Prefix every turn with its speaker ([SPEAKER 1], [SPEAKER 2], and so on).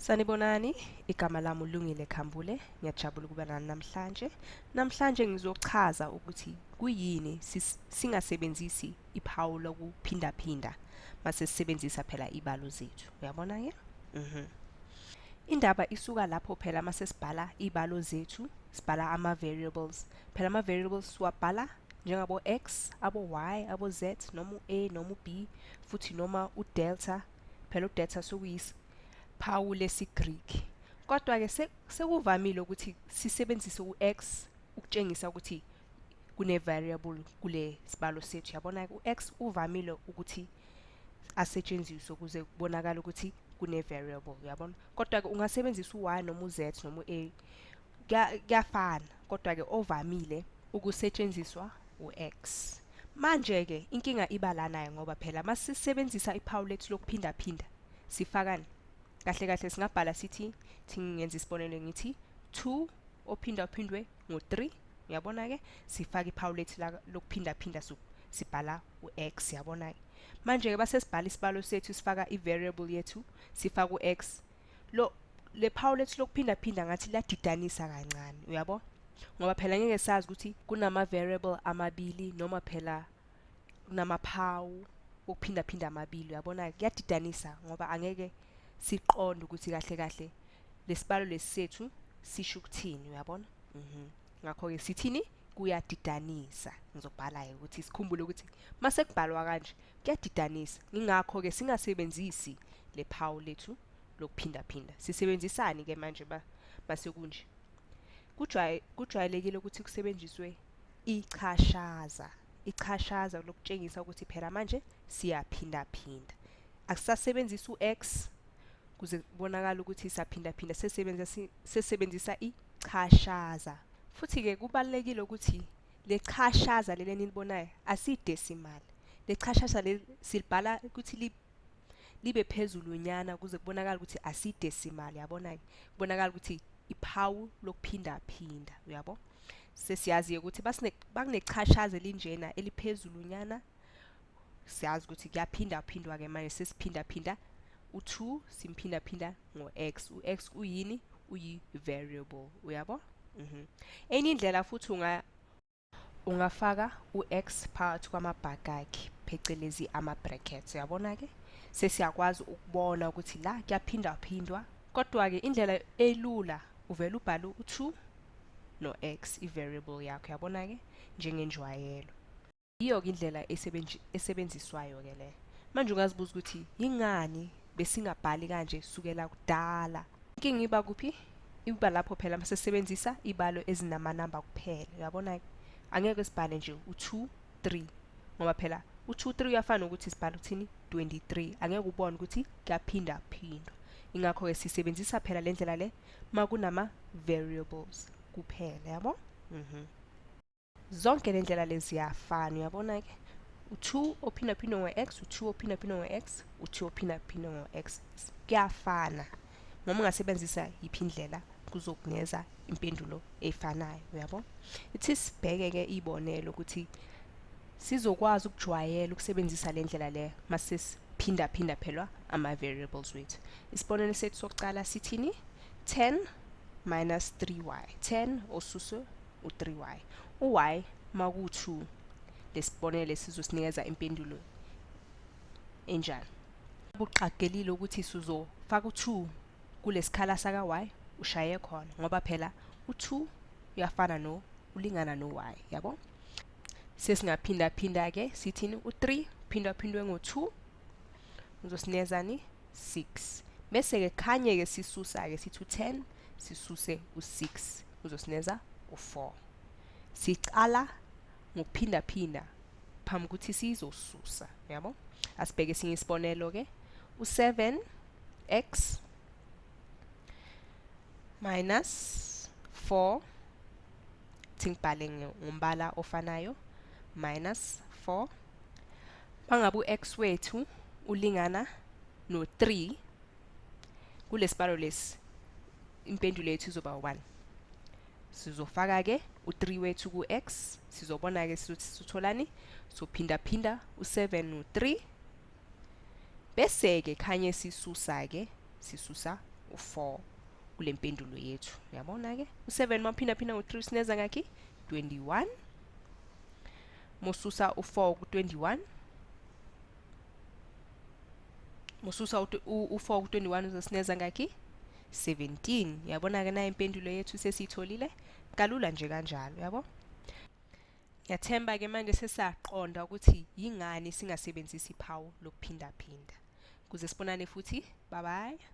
[SPEAKER 1] Sanibonani, igama lami uLungile Khambule. Ngiyajabula ukuba nani namhlanje. Namhlanje ngizochaza ukuthi kuyini singasebenzisi iphawu lokuphindaphinda mase sisebenzisa phela ibalo zethu. Uyabona ke? Indaba isuka lapho phela mase sibhala ibalo zethu, sibhala ama variables. Phela ama variables siwabhala njengabo x, abo y, abo z, noma u-a, noma u-b, futhi noma u-delta. Phela u-delta phawu lesi-Greek. Kodwa ke sekuvamile ukuthi sisebenzise u-x ukutshengisa ukuthi kune variable kule sibalo sethu. Yabona ke u-x uvamile ukuthi asetshenziswe ukuze kubonakala ukuthi kune variable, uyabona? Kodwa ke ungasebenzisa u-y noma u-z noma u-a. Kuyafana, kodwa ke ovamile ukusetshenziswa u-x. Manje ke inkinga iba lana ngoba phela masisebenzisa iphawu lethu lokuphindaphinda sifakani? Kahle kahle singabhala sithi ngenza isibonelo ngithi 2 ophindaphindwe ngo3. Uyabona ke sifaka iphawu lethu lokuphindaphinda sibhala u-x. Yabona ke manje ke base sibhala isibalo sethu sifaka i-variable yethu sifaka u-x. Le phawu lethu lokuphindaphinda ngathi ladidanisa kancane, uyabo? Ngoba phela ngeke sazi ukuthi kunama variable amabili noma phela kunamaphawu okuphindaphinda amabili. Uyabona kuyadidanisa ngoba angeke siqonde ukuthi kahle kahle lesibalo lesisethu sisho ukuthini, uyabona? Ngakho ke sithini kuyadidanisa. Ngizobhala ukuthi sikhumbule ukuthi mase kubhalwa kanje kuyadidanisa. Ingakho ke singasebenzisi lephawu lethu lokuphindaphinda. Sisebenzisani ke manje base kunje? Kujwayelekile ukuthi kusebenziswe ichashaza. Ichashaza lokutshengisa ukuthi phela manje siyaphindaphinda. Akusasebenzisa u-x kuze kubonakala ukuthi siyaphindaphinda, sesebenzisa ichashaza. Futhi ke kubalekile ukuthi le chashaza leli nilibonayo asidecimal. Le chashaza silibhala ukuthi libe phezulu nyana kuze kubonakala ukuthi asidecimal. Yabona ke kubonakala ukuthi iphawu lokuphindaphinda, uyabo? Sesiyazi ukuthi bakunechashaza elinjena eliphezulu nyana, siyazi ukuthi kuyaphindaphindwa ke manje sesiphindaphinda u2 simphindaphinda ngo-x. U-x uyini? Uyi-variable, uyabo? Enye indlela futhi ungafaka u-x phakathi kwamabhakaki phecelezi ama-brackets. Uyabona ke sesiyakwazi ukubona ukuthi la kuyaphindaphindwa. Kodwa ke indlela elula uvela ubhala u2 no-x i-variable yakho. Uyabona ke njengenjwayelo. Iyo ke indlela esebenziswayo ke le. Manje ungazibuza ukuthi yingani besingabhali kanje sukela kudala? Inkinga iba kuphi? Iba lapho phela mase sisebenzisa ibalo ezinamanamba kuphela. Uyabona ke angeke sibhale nje u2 3 ngoba phela u2 3 uyafana ukuthi sibhale uthini 23. Angeke ubone ukuthi kuyaphindaphindwa. Ingakho ke sisebenzisa phela le ndlela le makunama variables kuphela, yabo? Zonke le ndlela lezi ziyafana, uyabona ke? U2 ophindaphindwe ngo-x, u2 ophindaphindwe ngo-x, u2 ophindaphindwe ngo-x. Kuyafana. Noma ungasebenzisa yiphi indlela kuzokunikeza impendulo efanayo, uyabo? Ithi sibheke ke ibonelo ukuthi sizokwazi ukujwayela ukusebenzisa le ndlela le mase siphindaphinda phela ama variables wethu. Isibonelo sethu sokuqala sithini? 10 minus 3y. 10 osuse u3y. U-y maku2. Lesibonelo sizosinikeza impendulo enjani? Buqagelile ukuthi sizofaka u2 kulesikhala saka y ushaye khona ngoba phela u2 uyafana ulingana no-y, yabo? Sesingaphinda ke sithini u3 phindwaphindwe ngo2 uzosinikezani 6. Bese ke khanye ke sisusa ke sithi u10 sisuse u6 uzosinikeza u4. Siqala ngokuphindaphinda phambi ukuthi sizosusa, yabo? Asibheke esinye isibonelo ke u7x minus 4 ngibhale ngombala ofanayo minus 4 bangabe u-x wethu ulingana no3 kulesibalo lesi impendulo yethu izoba 1. Sizofaka ke u3 wethu ku-x, sizobona ke sizothi sitholani? Sophindaphinda u7 no3 bese ke khanye sisusa u4 kule mpendulo yethu. Uyabona ke? U7 maphinda phinda ngo3 sineza ngakhi 21. Mosusa u4 ku21. Mosusa u4 ku21 uzosineza ngakhi 17. Uyabona ke na impendulo yethu sesitholile kalula nje kanjalo, yabo? Yathemba ke manje sesaqonda ukuthi yingani singasebenzisi iphawu lokuphinda phinda. Kuze sibonane futhi. Bye bye.